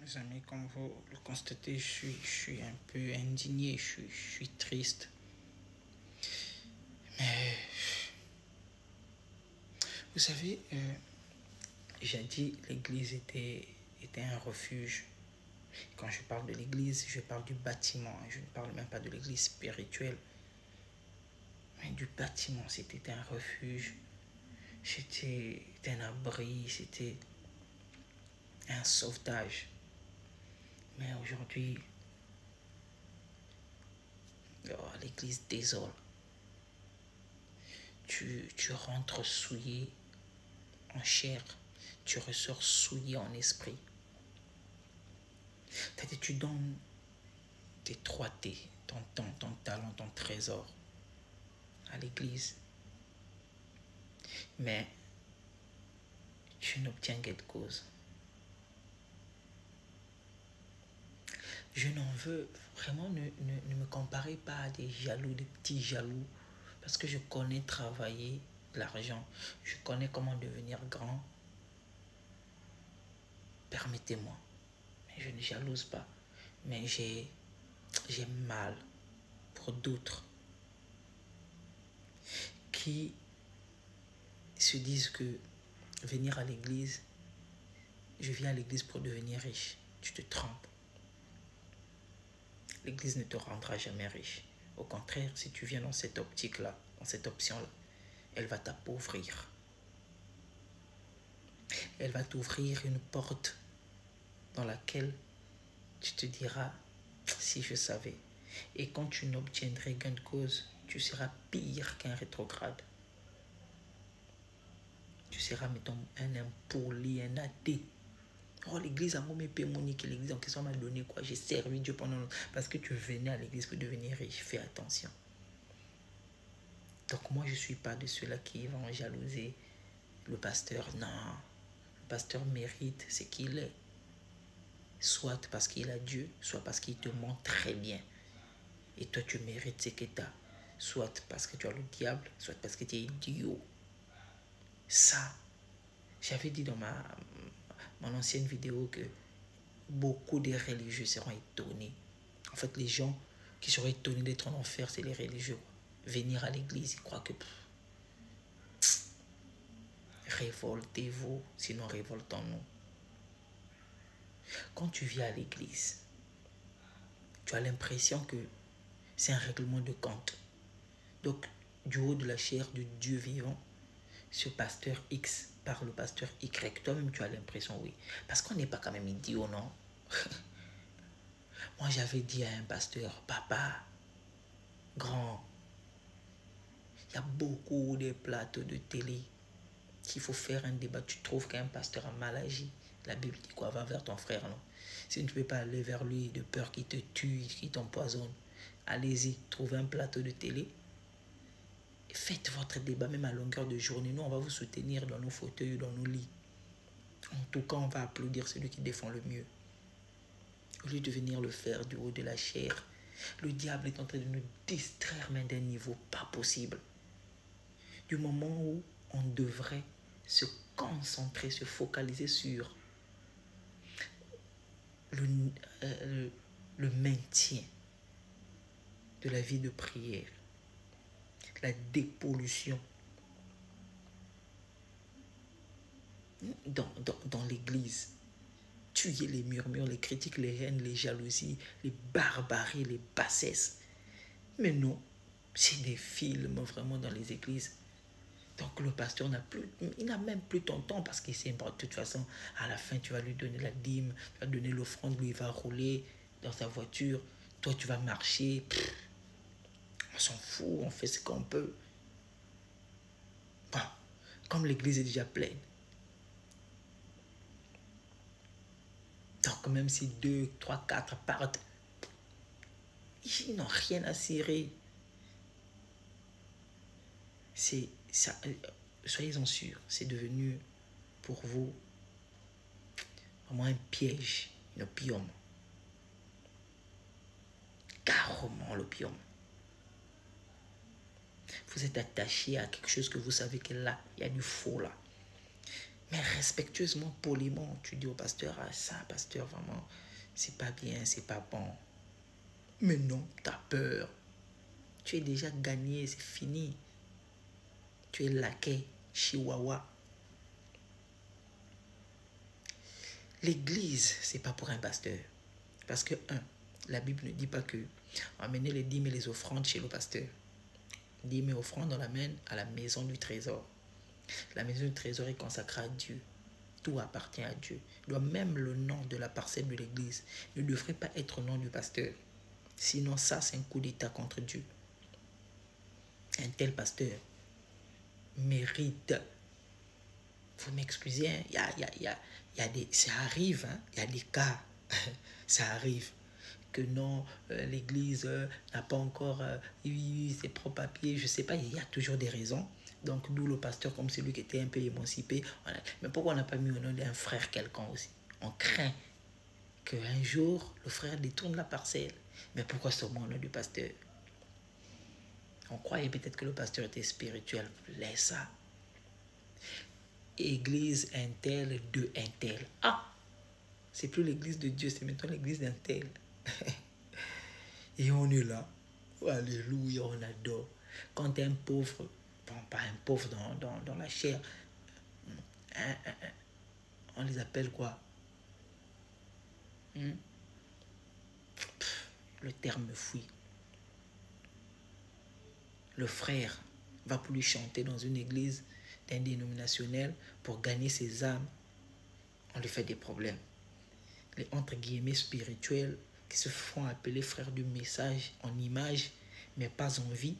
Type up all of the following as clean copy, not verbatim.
mes amis, comme vous le constatez, je suis un peu indigné, je suis triste. Mais, vous savez, jadis, l'église était un refuge. Quand je parle de l'église, je parle du bâtiment. Je ne parle même pas de l'église spirituelle, mais du bâtiment. C'était un refuge, c'était un abri, c'était un sauvetage. Mais aujourd'hui, l'église désole. Tu rentres souillé en chair, tu ressors souillé en esprit. C'est-à-dire, tu donnes tes 3T, ton temps, ton talent, ton trésor à l'église. Mais tu n'obtiens qu'une cause. Je n'en veux vraiment, ne me comparez pas à des jaloux, des petits jaloux, parce que je connais travailler l'argent, je connais comment devenir grand. Permettez-moi, mais je ne jalouse pas, mais j'ai mal pour d'autres qui se disent que venir à l'église, je viens à l'église pour devenir riche. Tu te trompes. L'église ne te rendra jamais riche. Au contraire, si tu viens dans cette optique-là, dans cette option-là, elle va t'appauvrir. Elle va t'ouvrir une porte dans laquelle tu te diras, si je savais. Et quand tu n'obtiendrais gain de cause, tu seras pire qu'un rétrograde. Tu seras, mettons, un impoli, un athée. Oh, l'église a mon pémonique, l'église en question m'a donné quoi? J'ai servi Dieu pendant longtemps. Parce que tu venais à l'église pour devenir riche. Fais attention. Donc moi, je ne suis pas de ceux-là qui vont jalouser le pasteur. Non. Le pasteur mérite ce qu'il est. Soit parce qu'il a Dieu, soit parce qu'il te montre très bien. Et toi, tu mérites ce que tu as. Soit parce que tu as le diable, soit parce que tu es idiot. Ça, j'avais dit dans mon ancienne vidéo que beaucoup de religieux seront étonnés. En fait, les gens qui seraient étonnés d'être en enfer, c'est les religieux. Venir à l'église, ils croient que... Révoltez-vous, sinon révoltons-nous. Quand tu viens à l'église, tu as l'impression que c'est un règlement de compte. Donc, du haut de la chair de Dieu vivant, ce pasteur X par le pasteur Y, toi-même tu as l'impression, oui. Parce qu'on n'est pas quand même idiot, non? Moi, j'avais dit à un pasteur, papa, grand, il y a beaucoup de plateaux de télé qu'il faut faire un débat. Tu trouves qu'un pasteur a mal agi. La Bible dit quoi? Va vers ton frère, non? Si tu ne peux pas aller vers lui de peur qu'il te tue, qu'il t'empoisonne, allez-y, trouvez un plateau de télé. Faites votre débat même à longueur de journée. Nous, on va vous soutenir dans nos fauteuils, dans nos lits. En tout cas, on va applaudir celui qui défend le mieux. Au lieu de venir le faire du haut de la chair, le diable est en train de nous distraire, mais d'un niveau pas possible. Du moment où on devrait se concentrer, se focaliser sur le maintien de la vie de prière, la dépollution dans l'église. Tuer les murmures, les critiques, les haines, les jalousies, les barbaries, les bassesses. Mais non, c'est des films vraiment dans les églises. Donc le pasteur il n'a même plus ton temps parce qu'il sait, bon, de toute façon, à la fin, tu vas lui donner la dîme, tu vas donner l'offrande, lui, il va rouler dans sa voiture. Toi, tu vas marcher. On s'en fout, on fait ce qu'on peut. Bon, comme l'église est déjà pleine. Donc même si 2, 3, 4 partent, ils n'ont rien à cirer. C'est ça, soyez-en sûrs, c'est devenu pour vous vraiment un piège, un opium. Carrément l'opium. Vous êtes attaché à quelque chose que vous savez que là, il y a du faux là. Mais respectueusement, poliment, tu dis au pasteur, ah ça, pasteur, vraiment, c'est pas bien, c'est pas bon. Mais non, t'as peur. Tu es déjà gagné, c'est fini. Tu es laquais, chihuahua. L'église, c'est pas pour un pasteur. Parce que, la Bible ne dit pas que amener les dîmes et les offrandes chez le pasteur. Dîmes et offrandes, on l'amène à la maison du trésor. La maison du trésor est consacrée à Dieu. Tout appartient à Dieu. Même le nom de la parcelle de l'église ne devrait pas être le nom du pasteur. Sinon, ça, c'est un coup d'état contre Dieu. Un tel pasteur mérite. Vous m'excusez, hein, y a des, ça arrive, hein, il y a des cas, ça arrive que non, l'église n'a pas encore eu ses propres papiers, je sais pas, il y a toujours des raisons. Donc, d'où le pasteur, comme celui qui était un peu émancipé. Mais pourquoi on n'a pas mis au nom d'un frère quelqu'un aussi? On craint qu'un jour, le frère détourne la parcelle. Mais pourquoi seulement au nom du pasteur? On croyait peut-être que le pasteur était spirituel. Laisse ça. Église un tel, de un tel. Ah! C'est plus l'église de Dieu, c'est maintenant l'église d'un tel. Et on est là. Alléluia, on adore. Quand un pauvre, bon, pas un pauvre dans la chair, on les appelle quoi? Le terme fuit. Le frère va pour lui chanter dans une église d'un dénominationnel pour gagner ses âmes. On lui fait des problèmes. Les entre guillemets spirituels qui se font appeler frères du message en image, mais pas en vie,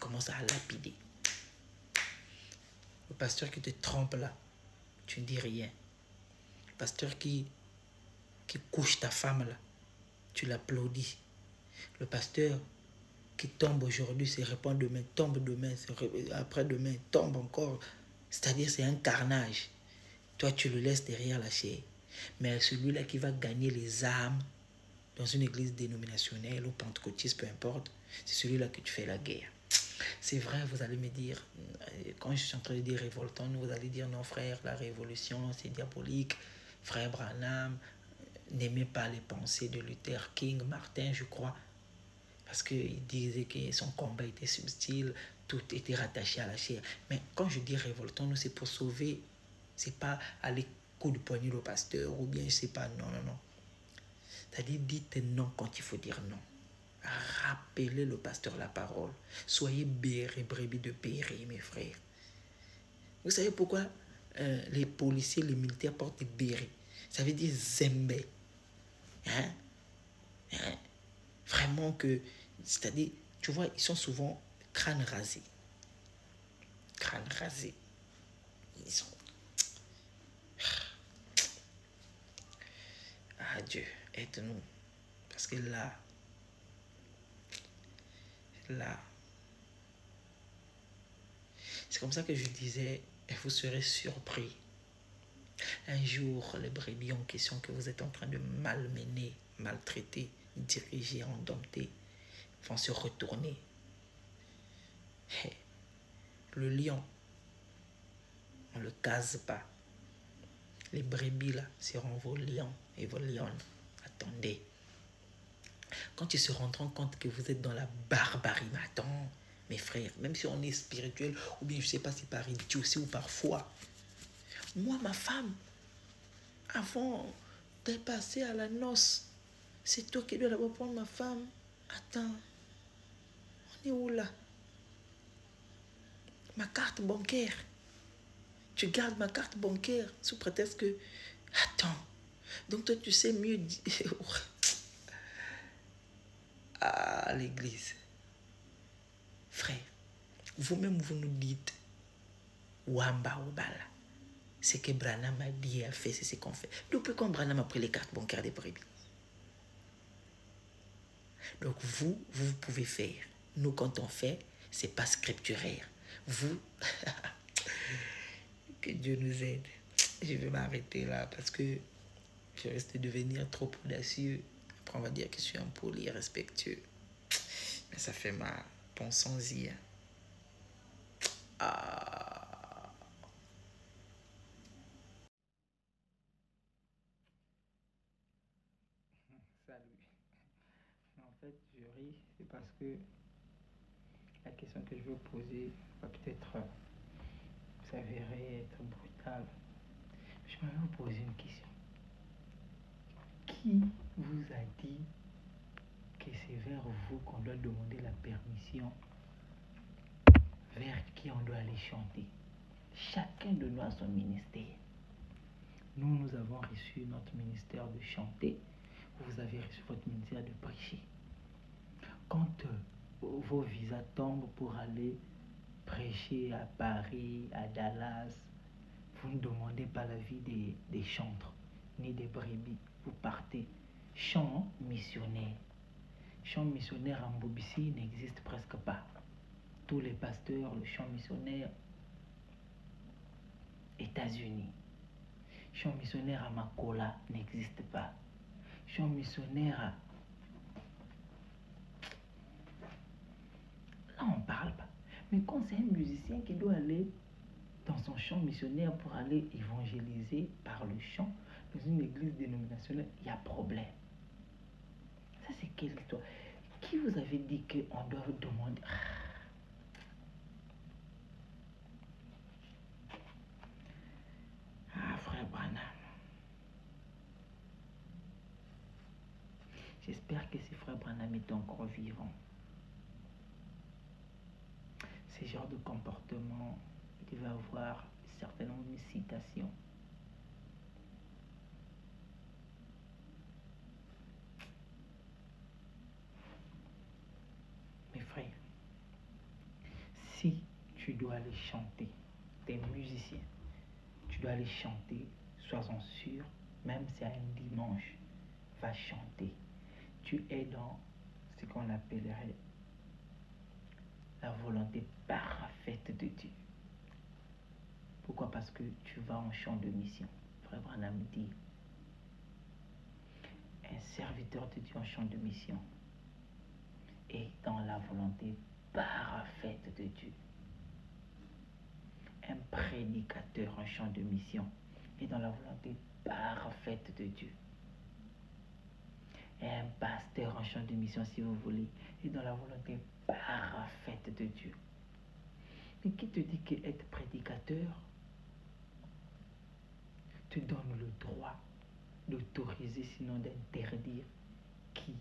commencent à lapider. Le pasteur qui te trompe là, tu ne dis rien. Le pasteur qui couche ta femme là, tu l'applaudis. Le pasteur qui tombe aujourd'hui, se répand demain, tombe demain, après-demain, tombe encore. C'est-à-dire c'est un carnage. Toi, tu le laisses derrière la chair. Mais celui-là qui va gagner les âmes dans une église dénominationnelle ou pentecôtiste, peu importe, c'est celui-là que tu fais la guerre. C'est vrai, vous allez me dire, quand je suis en train de dire révoltant, vous allez dire non frère, la révolution c'est diabolique. Frère Branham n'aimait pas les pensées de Luther King, Martin je crois, parce qu'il disait que son combat était subtil, tout était rattaché à la chair. Mais quand je dis révoltant, c'est pour sauver, c'est pas aller coup de poignet au pasteur ou bien je sais pas, non. C'est-à-dire dites non quand il faut dire non. Rappelez le pasteur la parole. Soyez brebis de béret, mes frères. Vous savez pourquoi les policiers, les militaires portent des bérets? Ça veut dire zembe. Vraiment que, c'est-à-dire, tu vois, ils sont souvent crâne rasé. Crâne rasé. Ils sont... Ah Dieu, aide-nous. Parce que là, c'est comme ça que je disais, et vous serez surpris. Un jour, les brebis en question que vous êtes en train de malmener, maltraiter, diriger, endompter, vont se retourner. Le lion, on ne le case pas. Les brebis là seront vos lions et vos lionnes. Attendez. Quand ils se rendront compte que vous êtes dans la barbarie, mais attends, mes frères, même si on est spirituel, ou bien je ne sais pas si par idiotie ou par foi. Moi, ma femme, avant de passer à la noce, c'est toi qui dois d'abord prendre ma femme. Attends, on est où là? Ma carte bancaire. Tu gardes ma carte bancaire sous prétexte que... Attends, donc toi tu sais mieux dire... Ah, l'église. Frère, vous-même vous nous dites Wamba ou Bala. Ce que Branham a dit et a fait, c'est ce qu'on fait. Depuis quand Branham a pris les cartes bancaires des brebis? Donc vous pouvez faire. Nous, quand on fait, c'est pas scripturaire. Vous, que Dieu nous aide. Je vais m'arrêter là parce que je risque de devenir trop audacieux. Après, on va dire que je suis impoli et respectueux. Mais ça fait mal. Pensons-y. Ah. fait, je ris, c'est parce que la question que je veux poser va peut-être s'avérer être brutale. Je vais vous poser une question. Qui vous a dit que c'est vers vous qu'on doit demander la permission, vers qui on doit aller chanter? Chacun de nous a son ministère. Nous avons reçu notre ministère de chanter. Vous avez reçu votre ministère de prêcher. Quand vos visas tombent pour aller prêcher à Paris, à Dallas, vous ne demandez pas l'avis des chantres, ni des brebis. Vous partez. Chant missionnaire. Chant missionnaire en Bobissi n'existe presque pas. Tous les pasteurs, le chant missionnaire, États-Unis. Chant missionnaire à Makola n'existe pas. Chant missionnaire à... Là, on ne parle pas. Mais quand c'est un musicien qui doit aller dans son chant missionnaire pour aller évangéliser par le chant dans une église dénominationnelle, il y a problème. Ça, c'est quelle histoire? Qui vous avait dit qu'on doit demander? Ah, frère Branham. J'espère que si frère Branham est encore vivant, ce genre de comportement, il devait avoir certainement une citation. Mes frères, si tu dois aller chanter, t'es musicien, tu dois aller chanter, sois-en sûr, même si c'est un dimanche, va chanter. Tu es dans ce qu'on appellerait la volonté parfaite de Dieu. Pourquoi? Parce que tu vas en champ de mission. Frère Branham dit, un serviteur de Dieu en champ de mission est dans la volonté parfaite de Dieu. Un prédicateur en champ de mission est dans la volonté parfaite de Dieu. Et un pasteur en champ de mission, si vous voulez, est dans la volonté parfaite de Dieu. Mais qui te dit qu'être prédicateur te donne le droit d'autoriser, sinon d'interdire qui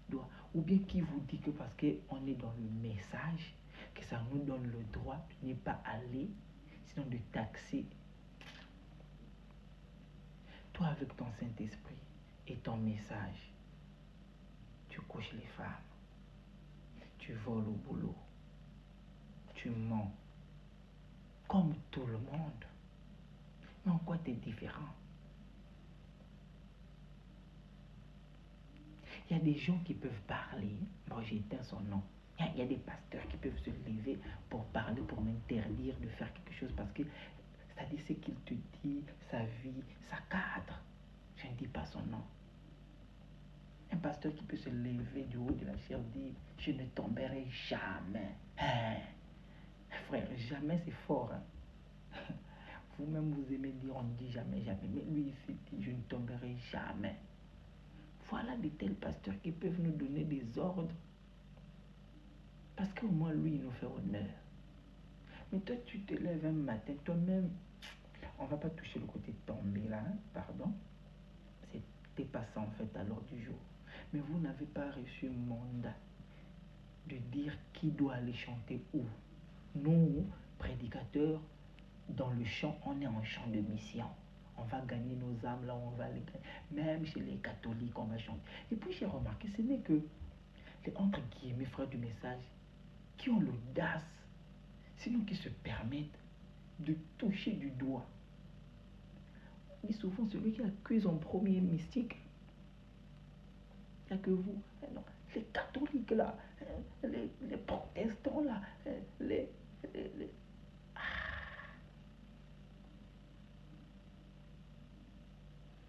doit? Ou bien qui vous dit que parce qu'on est dans le message, que ça nous donne le droit de ne pas aller, sinon de taxer? Toi, avec ton Saint-Esprit et ton message, tu couches les femmes, tu voles au boulot, tu mens, comme tout le monde. Mais en quoi tu es différent? Il y a des gens qui peuvent parler. Bon, j'ai éteint son nom. Il y a des pasteurs qui peuvent se lever pour parler, pour m'interdire de faire quelque chose parce que ça dit ce qu'il te dit, sa vie, sa cadre. Je ne dis pas son nom. Un pasteur qui peut se lever du haut de la chair et dire, je ne tomberai jamais. Hein? Frère, jamais c'est fort. Hein? Vous-même, vous aimez dire, on ne dit jamais, jamais. Mais lui, il s'est dit, je ne tomberai jamais. Voilà de tels pasteurs qui peuvent nous donner des ordres. Parce qu'au moins, lui, il nous fait honneur. Mais toi, tu te lèves un matin, toi-même, on ne va pas toucher le côté tombé là, hein, pardon. C'était pas ça en fait à l'ordre du jour. Mais vous n'avez pas reçu un mandat de dire qui doit aller chanter où. Nous, prédicateurs, dans le chant, on est en chant de mission. On va gagner nos âmes là, on va les gagner. Même chez les catholiques, on va chanter. Et puis j'ai remarqué, ce n'est que les entre guillemets frères du message qui ont l'audace, sinon qui se permettent de toucher du doigt. Et souvent, celui qui accuse en premier mystique, il n'y a que vous. Non, les catholiques là, les protestants là, les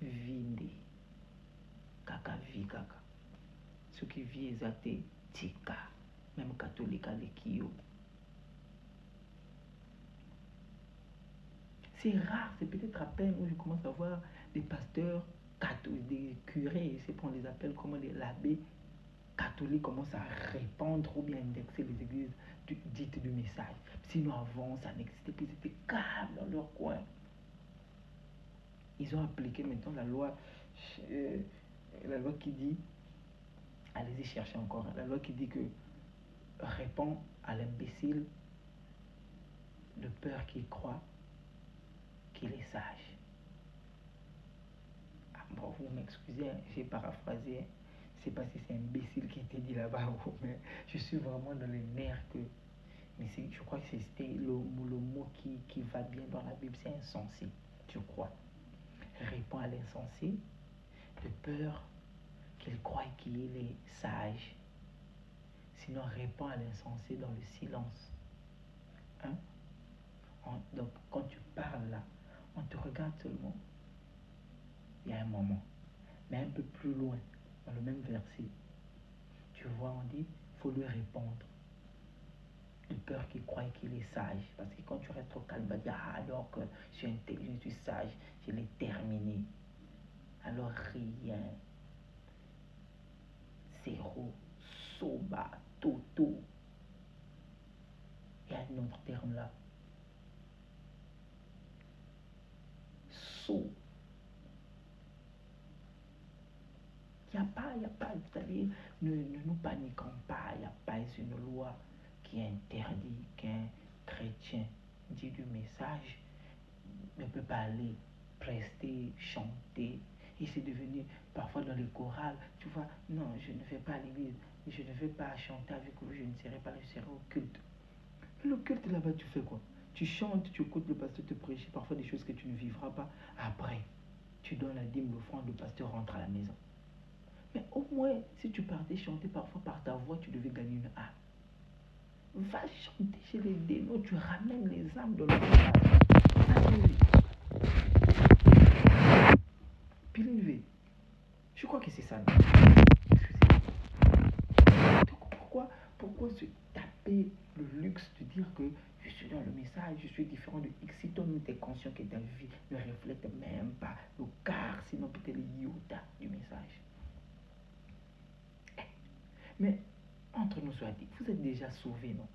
vinde kaka vi kaka soki vi eza te tika même catholique aleki yo. C'est rare, c'est peut-être à peine où je commence à voir des pasteurs catholiques, des curés, c'est qu'on les appelle comment, l'abbé catholiques commencent à répandre ou bien indexer les églises dites du message. Sinon avant, ça n'existait plus, ils étaient calmes dans leur coin. Ils ont appliqué maintenant la loi qui dit, allez-y chercher encore, la loi qui dit que répond à l'imbécile de peur qu'il croit qu'il est sage. Ah, bon, vous m'excusez, j'ai paraphrasé. Je ne sais pas si c'est imbécile qui était dit là-bas, mais je suis vraiment dans les nerfs que... Mais je crois que c'était le mot qui va bien dans la Bible, c'est insensé, je crois. Répond à l'insensé de peur qu'il croie qu'il est sage. Sinon, répond à l'insensé dans le silence. Hein? Donc, quand tu parles là, on te regarde seulement. Il y a un moment. Mais un peu plus loin, dans le même verset, tu vois, on dit, il faut lui répondre. De peur qu'il croie qu'il est sage. Parce que quand tu restes trop calme, il va dire, ah, alors que je suis intelligent, je suis sage, je l'ai terminé. Alors rien. Zéro. Soba. Toto. Il y a un autre terme là. So. Il n'y a pas, c'est-à-dire, ne nous paniquons pas, il n'y a pas une loi qui interdit qu'un chrétien dit du message ne peut pas aller prester, chanter. Et c'est devenu, parfois dans les chorales, tu vois, non, je ne vais pas à l'église, je ne vais pas chanter avec vous, je ne serai pas là, je serai au culte. Le culte là-bas, tu fais quoi? Tu chantes, tu écoutes le pasteur te prêcher, parfois des choses que tu ne vivras pas. Après, tu donnes la dîme, l'offrande, le pasteur rentre à la maison. Mais au moins, si tu partais chanter parfois par ta voix, tu devais gagner une âme. Va chanter chez les démons, tu ramènes les âmes dans le village. Pilé. Je crois que c'est ça. Pourquoi se taper le luxe de dire que je suis dans le message, je suis différent de X? Si toi-même tu es conscient que ta vie ne reflète même pas le quart, sinon peut-être le iota du message. Mais entre nous soit dit, vous êtes déjà sauvés, non?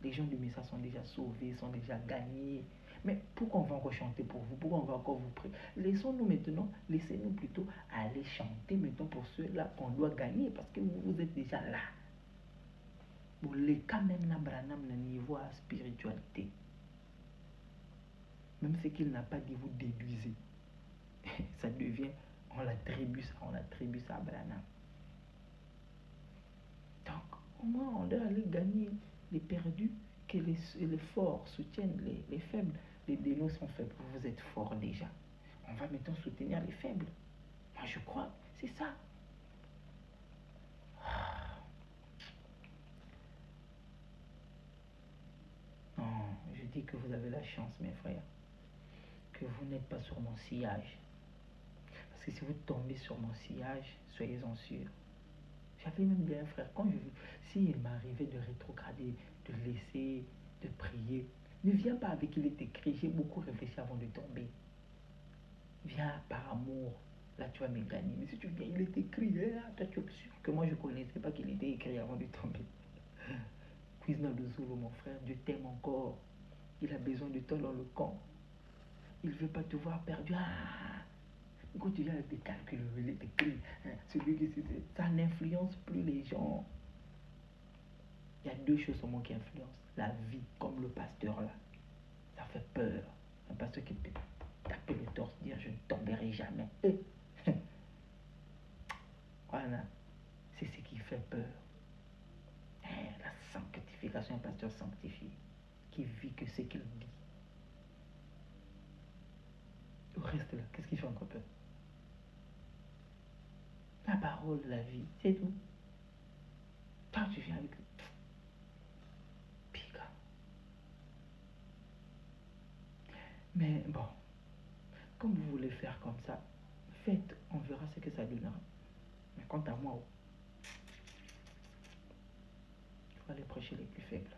Les gens du message sont déjà sauvés, sont déjà gagnés. Mais pourquoi on va encore chanter pour vous? Pourquoi on va encore vous prier? Laissons-nous maintenant, laissez-nous plutôt aller chanter maintenant pour ceux-là qu'on doit gagner, parce que vous êtes déjà là. Bon, les cas même là, Branham, le niveau à spiritualité. Même ce qu'il n'a pas dit, vous déduisez. Ça devient, on l'attribue ça à Branham. Donc, au moins, on doit aller gagner les perdus, que les forts soutiennent les faibles. Les dénos sont faibles, vous êtes forts déjà. On va maintenant soutenir les faibles. Moi, je crois, c'est ça. Non, je dis que vous avez la chance, mes frères, que vous n'êtes pas sur mon sillage. Parce que si vous tombez sur mon sillage, soyez-en sûrs. J'avais même dit à un frère, quand s'il m'arrivait de rétrograder, de laisser, de prier, ne viens pas avec il est écrit, j'ai beaucoup réfléchi avant de tomber. Viens par amour, là tu vas me gagner. Mais si tu viens, il est écrit, toi tu es sûr que moi je ne connaissais pas qu'il était écrit avant de tomber. Cuisine de Zulu, mon frère, Dieu t'aime encore. Il a besoin de toi dans le camp. Il ne veut pas te voir perdu. Quand tu viens avec des calculs, il est écrit, celui qui ça n'influence plus les gens. Il y a deux choses au monde qui influencent. La vie, comme le pasteur là. Ça fait peur. Un pasteur qui peut taper le torse, dire je ne tomberai jamais. Voilà. C'est ce qui fait peur. La sanctification, un pasteur sanctifié, qui vit que ce qu'il dit. Le reste là, qu'est-ce qui fait encore peur? La parole de la vie, c'est tout. Quand tu viens avec pica. Mais bon, comme vous voulez faire comme ça, faites, on verra ce que ça donnera. Mais quant à moi, il faut aller prêcher les plus faibles.